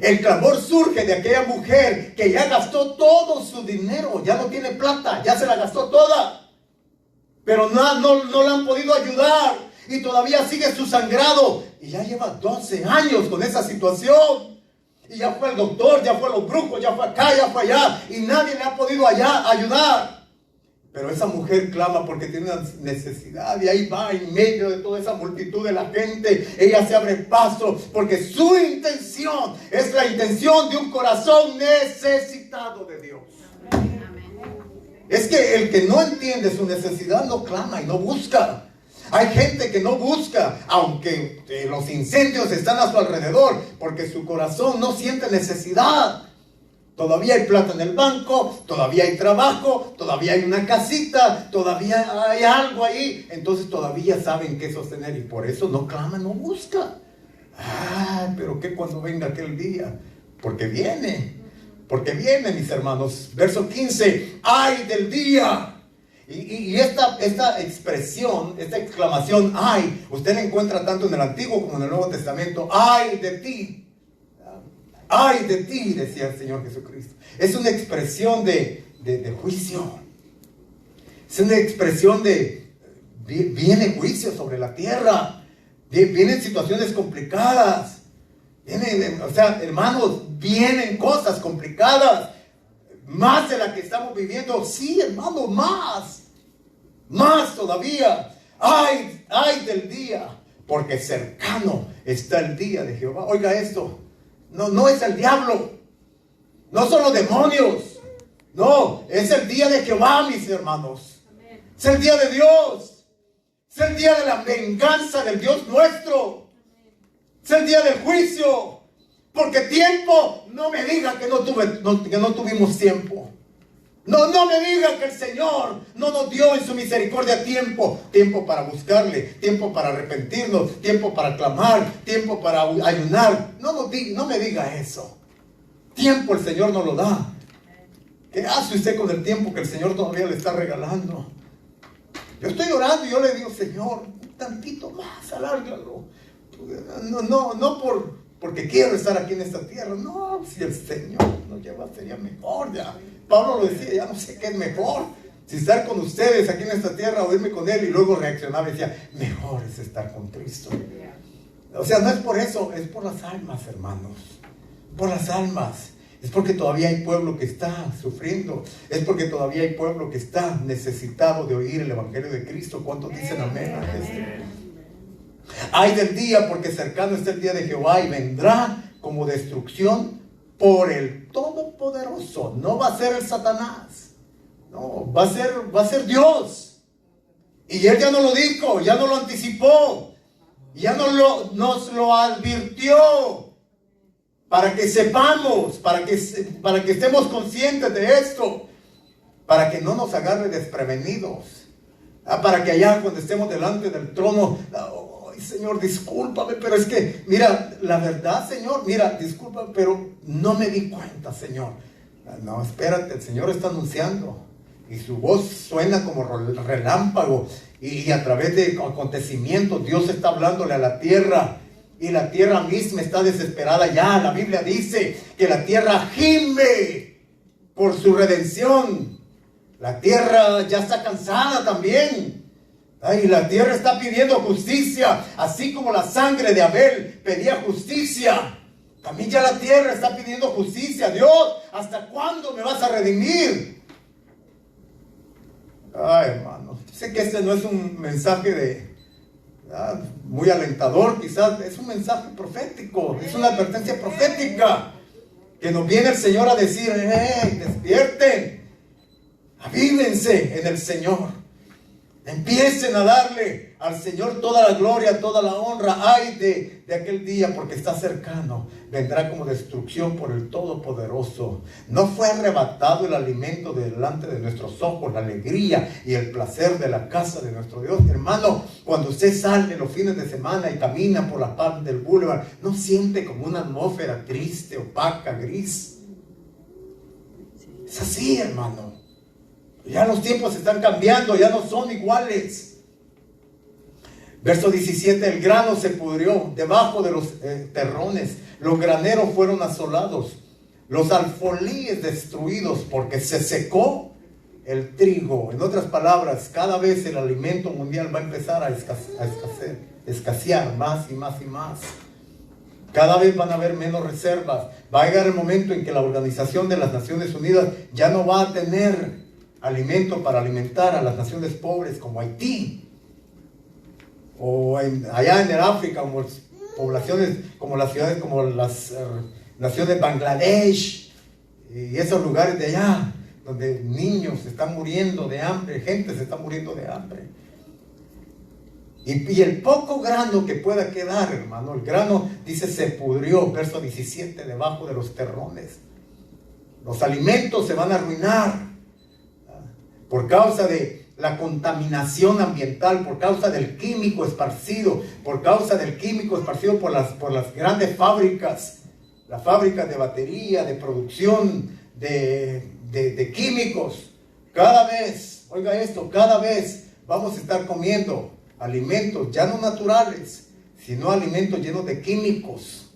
El clamor surge de aquella mujer que ya gastó todo su dinero, ya no tiene plata, ya se la gastó toda. Pero no la han podido ayudar y todavía sigue su sangrado. Y ya lleva 12 años con esa situación. Y ya fue el doctor, ya fue los brujos, ya fue acá, ya fue allá. Y nadie le ha podido ayudar. Pero esa mujer clama porque tiene una necesidad. Y ahí va en medio de toda esa multitud de la gente. Ella se abre paso porque su intención es la intención de un corazón necesitado de Dios. Es que el que no entiende su necesidad no clama y no busca. Hay gente que no busca, aunque los incendios están a su alrededor, porque su corazón no siente necesidad. Todavía hay plata en el banco, todavía hay trabajo, todavía hay una casita, todavía hay algo ahí. Entonces todavía saben qué sostener y por eso no clama, no busca. Pero ¿qué cuando venga aquel día? Porque viene, mis hermanos. Verso 15, ¡ay del día! Y esta expresión, esta exclamación, ¡ay!, usted la encuentra tanto en el Antiguo como en el Nuevo Testamento. ¡Ay de ti! ¡Ay de ti!, decía el Señor Jesucristo. Es una expresión de juicio. Es una expresión viene juicio sobre la tierra. Vienen situaciones complicadas. Hermanos, vienen cosas complicadas. Más de la que estamos viviendo. Sí, hermano, más todavía. Ay del día, porque cercano está el día de Jehová. Oiga esto, no es el diablo, no son los demonios, no, es el día de Jehová, mis hermanos. Es el día de Dios, es el día de la venganza del Dios nuestro, es el día del juicio. Porque tiempo, no me diga que no tuvimos tiempo. No me diga que el Señor no nos dio en su misericordia tiempo para buscarle, tiempo para arrepentirnos, tiempo para clamar, tiempo para ayunar. No me diga eso. Tiempo el Señor nos lo da. ¿Qué hace usted con el tiempo que el Señor todavía le está regalando? Yo estoy orando y yo le digo: Señor, un tantito más, alárgalo. No porque quiero estar aquí en esta tierra. No, si el Señor nos lleva, sería mejor ya. Pablo lo decía, ya no sé qué es mejor. Si estar con ustedes aquí en esta tierra o irme con Él. Y luego reaccionaba y decía: mejor es estar con Cristo. O sea, no es por eso, es por las almas, hermanos. Por las almas. Es porque todavía hay pueblo que está sufriendo. Es porque todavía hay pueblo que está necesitado de oír el Evangelio de Cristo. ¿Cuántos dicen amén a esto? Ay del día, porque cercano está el día de Jehová y vendrá como destrucción por el Todopoderoso. No va a ser el Satanás. No, va a ser Dios. Y Él ya no lo dijo, ya no lo anticipó. Ya nos lo advirtió. Para que sepamos, para que estemos conscientes de esto, para que no nos agarre desprevenidos, para que allá cuando estemos delante del trono, ay Señor, discúlpame, pero es que, mira, la verdad, Señor, mira, discúlpame, pero no me di cuenta, Señor. No, espérate, el Señor está anunciando y su voz suena como relámpago y a través de acontecimientos Dios está hablándole a la tierra. Y la tierra misma está desesperada ya. La Biblia dice que la tierra gime por su redención. La tierra ya está cansada también. Y la tierra está pidiendo justicia. Así como la sangre de Abel pedía justicia. También ya la tierra está pidiendo justicia. Dios, ¿hasta cuándo me vas a redimir? Ay, hermano. Sé que este no es un mensaje muy alentador, quizás es un mensaje profético, es una advertencia profética que nos viene el Señor a decir: ¡hey, despierten! Avívense en el Señor, empiecen a darle al Señor toda la gloria, toda la honra. Ay de aquel día, porque está cercano, vendrá como destrucción por el Todopoderoso. No fue arrebatado el alimento delante de nuestros ojos, la alegría y el placer de la casa de nuestro Dios. Hermano, cuando usted sale los fines de semana y camina por la parte del boulevard, ¿no siente como una atmósfera triste, opaca, gris? Es así, hermano. Ya los tiempos están cambiando, ya no son iguales. Verso 17, el grano se pudrió debajo de los terrones, los graneros fueron asolados, los alfolíes destruidos, porque se secó el trigo. En otras palabras, cada vez el alimento mundial va a empezar a escasear más y más y más. Cada vez van a haber menos reservas. Va a llegar el momento en que la Organización de las Naciones Unidas ya no va a tener alimento para alimentar a las naciones pobres como Haití, o allá en el África, como poblaciones, como las ciudades, como las naciones de Bangladesh y esos lugares de allá, donde niños se están muriendo de hambre, gente se está muriendo de hambre. Y el poco grano que pueda quedar, hermano, el grano, dice, se pudrió, verso 17, debajo de los terrones. Los alimentos se van a arruinar por causa de la contaminación ambiental, por causa del químico esparcido, por por las grandes fábricas, las fábricas de batería, de producción de químicos. Cada vez, oiga esto, cada vez vamos a estar comiendo alimentos ya no naturales, sino alimentos llenos de químicos.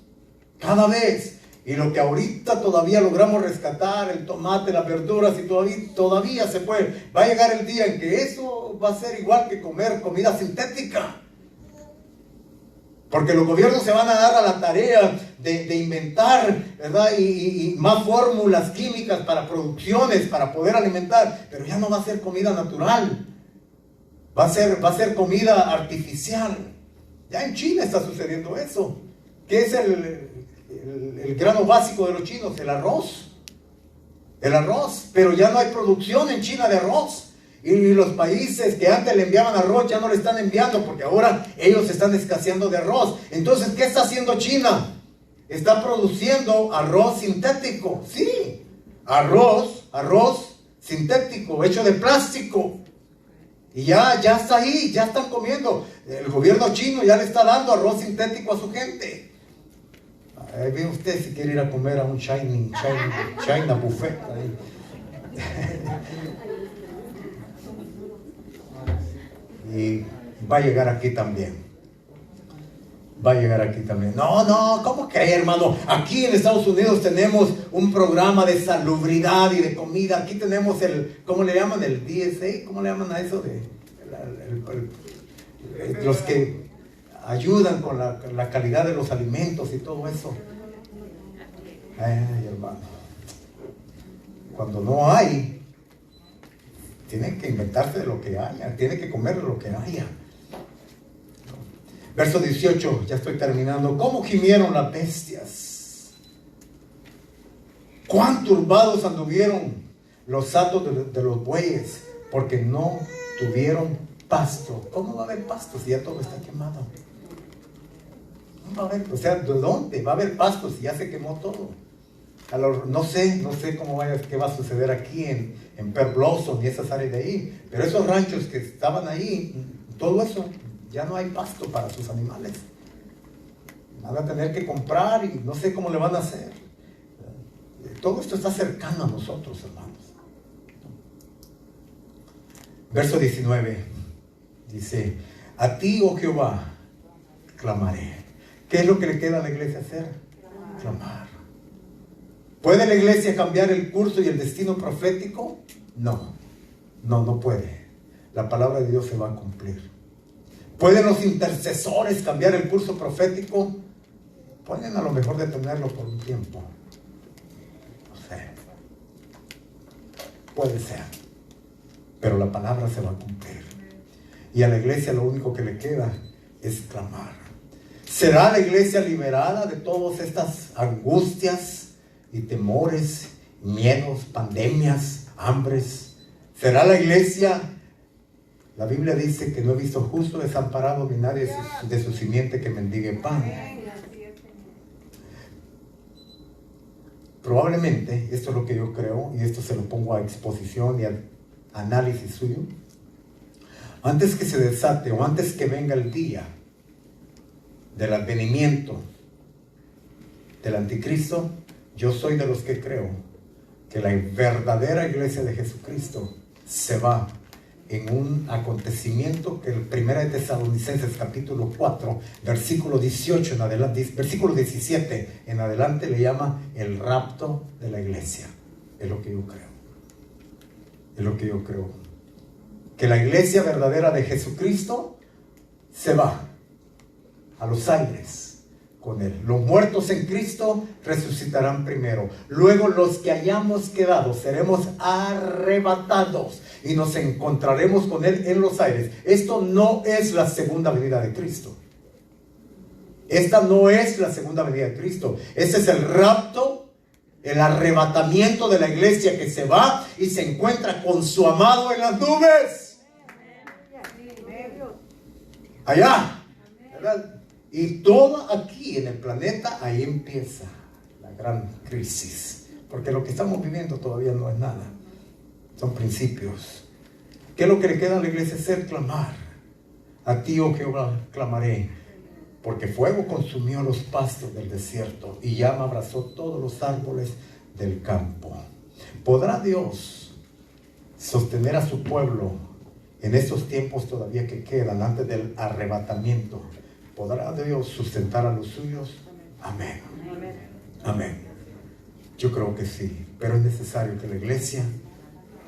Cada vez. Y lo que ahorita todavía logramos rescatar, el tomate, las verduras, y todavía se puede. Va a llegar el día en que eso va a ser igual que comer comida sintética. Porque los gobiernos se van a dar a la tarea de inventar, ¿verdad? Y más fórmulas químicas para producciones, para poder alimentar. Pero ya no va a ser comida natural. Va a ser comida artificial. Ya en China está sucediendo eso. ¿Qué es el grano básico de los chinos? El arroz. El arroz. Pero ya no hay producción en China de arroz. Y los países que antes le enviaban arroz ya no le están enviando, porque ahora ellos están escaseando de arroz. Entonces, ¿qué está haciendo China? Está produciendo arroz sintético. Sí, arroz sintético, hecho de plástico. Y ya está ahí, ya están comiendo. El gobierno chino ya le está dando arroz sintético a su gente. Ahí ve usted si quiere ir a comer a un China buffet. Ahí. Y va a llegar aquí también. No, ¿cómo que, hermano? Aquí en Estados Unidos tenemos un programa de salubridad y de comida. Aquí tenemos ¿cómo le llaman? El DSA. ¿Cómo le llaman a eso? Los que ayudan con la calidad de los alimentos y todo eso. Ay, hermano, cuando no hay, tienen que inventarse de lo que haya, tienen que comer de lo que haya. Verso 18, ya estoy terminando. ¿Cómo gimieron las bestias? ¿Cuán turbados anduvieron los hatos de los bueyes? Porque no tuvieron pasto. ¿Cómo va a haber pasto si ya todo está quemado? No va a haber, o sea, ¿de dónde va a haber pasto si ya se quemó todo? No sé qué va a suceder aquí en Pearl Blossom y esas áreas de ahí, pero esos ranchos que estaban ahí, todo eso, ya no hay pasto para sus animales. Van a tener que comprar y no sé cómo le van a hacer. Todo esto está cercano a nosotros, hermanos. Verso 19 dice: a ti, oh Jehová, clamaré. ¿Qué es lo que le queda a la iglesia hacer? Clamar. ¿Puede la iglesia cambiar el curso y el destino profético? No puede. La palabra de Dios se va a cumplir. ¿Pueden los intercesores cambiar el curso profético? Pueden a lo mejor detenerlo por un tiempo. No sé. Puede ser. Pero la palabra se va a cumplir. Y a la iglesia lo único que le queda es clamar. ¿Será la iglesia liberada de todas estas angustias y temores, miedos, pandemias, hambres? ¿Será la iglesia? La Biblia dice que no he visto justo desamparado ni nadie de su simiente que mendigue pan. Probablemente, esto es lo que yo creo, y esto se lo pongo a exposición y a análisis suyo. Antes que se desate o antes que venga el día del advenimiento del anticristo, yo soy de los que creo que la verdadera iglesia de Jesucristo se va en un acontecimiento que el 1 de Tesalonicenses capítulo 4 versículo 18 en adelante, versículo 17 en adelante le llama el rapto de la iglesia. Es lo que yo creo. Es lo que yo creo. Que la iglesia verdadera de Jesucristo se va a los aires con él. Los muertos en Cristo resucitarán primero. Luego los que hayamos quedado seremos arrebatados y nos encontraremos con él en los aires. Esto no es la segunda venida de Cristo. Esta no es la segunda venida de Cristo. Ese es el rapto, el arrebatamiento de la iglesia que se va y se encuentra con su amado en las nubes. Allá, ¿verdad? Y todo aquí en el planeta, ahí empieza la gran crisis. Porque lo que estamos viviendo todavía no es nada. Son principios. ¿Qué es lo que le queda a la iglesia? Hacer clamar. A ti, oh Jehová, clamaré. Porque fuego consumió los pastos del desierto y llama abrazó todos los árboles del campo. ¿Podrá Dios sostener a su pueblo en estos tiempos todavía que quedan antes del arrebatamiento? ¿Podrá Dios sustentar a los suyos? Amén. Amén. Yo creo que sí, pero es necesario que la iglesia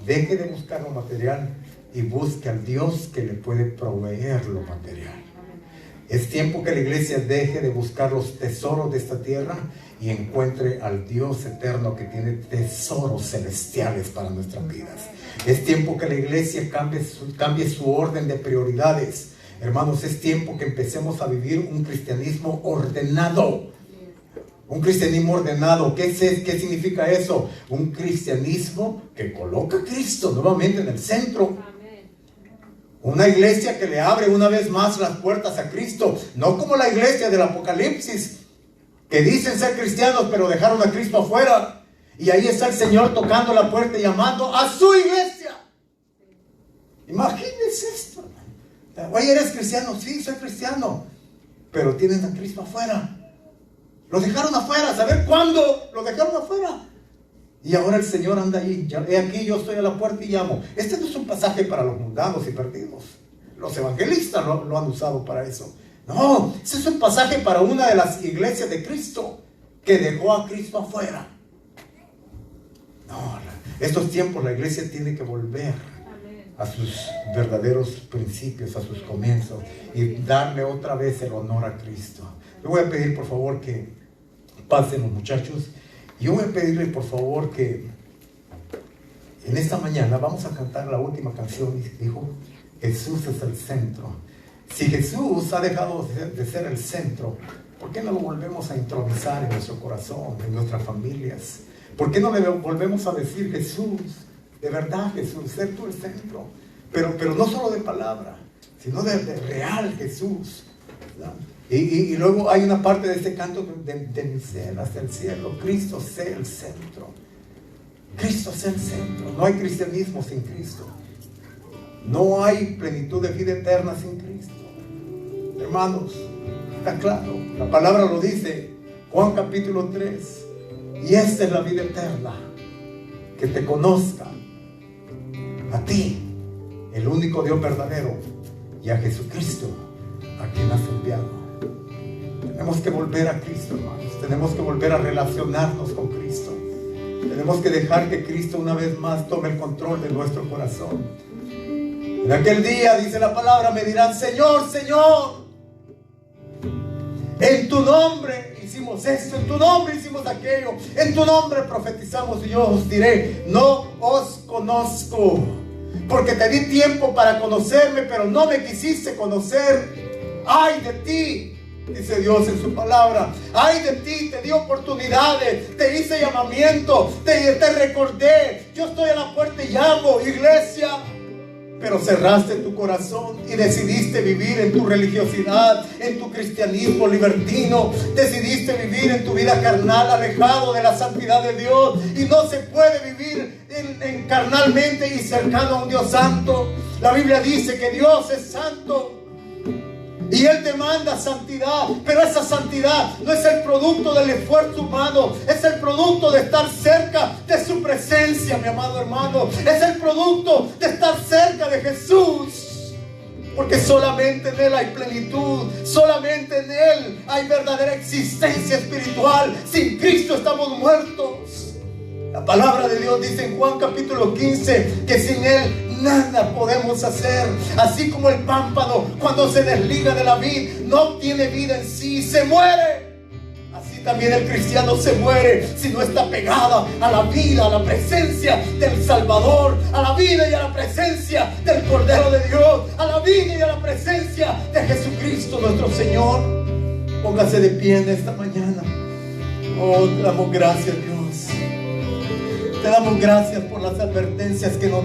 deje de buscar lo material y busque al Dios que le puede proveer lo material. Es tiempo que la iglesia deje de buscar los tesoros de esta tierra y encuentre al Dios eterno que tiene tesoros celestiales para nuestras vidas. Es tiempo que la iglesia cambie su orden de prioridades. Hermanos, es tiempo que empecemos a vivir un cristianismo ordenado. Un cristianismo ordenado. ¿Qué significa eso? Un cristianismo que coloca a Cristo nuevamente en el centro. Una iglesia que le abre una vez más las puertas a Cristo. No como la iglesia del Apocalipsis, que dicen ser cristianos pero dejaron a Cristo afuera. Y ahí está el Señor tocando la puerta y llamando a su iglesia. Imagínense esto. Oye, ¿eres cristiano? Sí, soy cristiano. Pero tienen a Cristo afuera. Lo dejaron afuera. ¿Saber cuándo lo dejaron afuera? Y ahora el Señor anda ahí. He aquí, yo estoy a la puerta y llamo. Este no es un pasaje para los mundanos y perdidos. Los evangelistas lo han usado para eso. No, ese es un pasaje para una de las iglesias de Cristo que dejó a Cristo afuera. No, estos tiempos la iglesia tiene que volver a sus verdaderos principios, a sus comienzos, y darle otra vez el honor a Cristo. Le voy a pedir por favor que pasen los muchachos. Yo voy a pedirle por favor que en esta mañana vamos a cantar la última canción. Dijo, Jesús es el centro. Si Jesús ha dejado de ser el centro, ¿por qué no lo volvemos a introducir en nuestro corazón, en nuestras familias? ¿Por qué no le volvemos a decir, Jesús, de verdad Jesús, ser tú el centro? Pero no solo de palabra, sino de real Jesús, ¿verdad? Y luego hay una parte de este canto de mi ser hacia el cielo. Cristo sea el centro. Cristo sea el centro. No hay cristianismo sin Cristo. No hay plenitud de vida eterna sin Cristo. Hermanos, está claro. La palabra lo dice, Juan capítulo 3. Y esta es la vida eterna, que te conozcan a ti, el único Dios verdadero, y a Jesucristo, a quien has enviado. Tenemos que volver a Cristo, hermanos. Tenemos que volver a relacionarnos con Cristo. Tenemos que dejar que Cristo una vez más tome el control de nuestro corazón. En aquel día, dice la palabra, me dirán, Señor, Señor, en tu nombre hicimos esto, en tu nombre hicimos aquello, en tu nombre profetizamos, y yo os diré, no os conozco, porque te di tiempo para conocerme, pero no me quisiste conocer. Ay de ti, dice Dios en su palabra, ay de ti, te di oportunidades, te hice llamamiento, te recordé, yo estoy a la puerta y llamo, iglesia. Pero cerraste tu corazón y decidiste vivir en tu religiosidad, en tu cristianismo libertino. Decidiste vivir en tu vida carnal, alejado de la santidad de Dios. Y no se puede vivir en carnalmente y cercano a un Dios santo. La Biblia dice que Dios es santo y Él demanda santidad, pero esa santidad no es el producto del esfuerzo humano, es el producto de estar cerca de su presencia, mi amado hermano. Es el producto de estar cerca de Jesús, porque solamente en Él hay plenitud, solamente en Él hay verdadera existencia espiritual. Sin Cristo estamos muertos. La palabra de Dios dice en Juan capítulo 15 que sin Él nada podemos hacer. Así como el pámpano, cuando se desliga de la vid, no obtiene vida en sí, se muere. Así también el cristiano se muere si no está pegada a la vida, a la presencia del Salvador, a la vida y a la presencia del Cordero de Dios, a la vida y a la presencia de Jesucristo nuestro Señor. Póngase de pie en esta mañana. Oh, te damos gracias, Dios. Te damos gracias por las advertencias que nos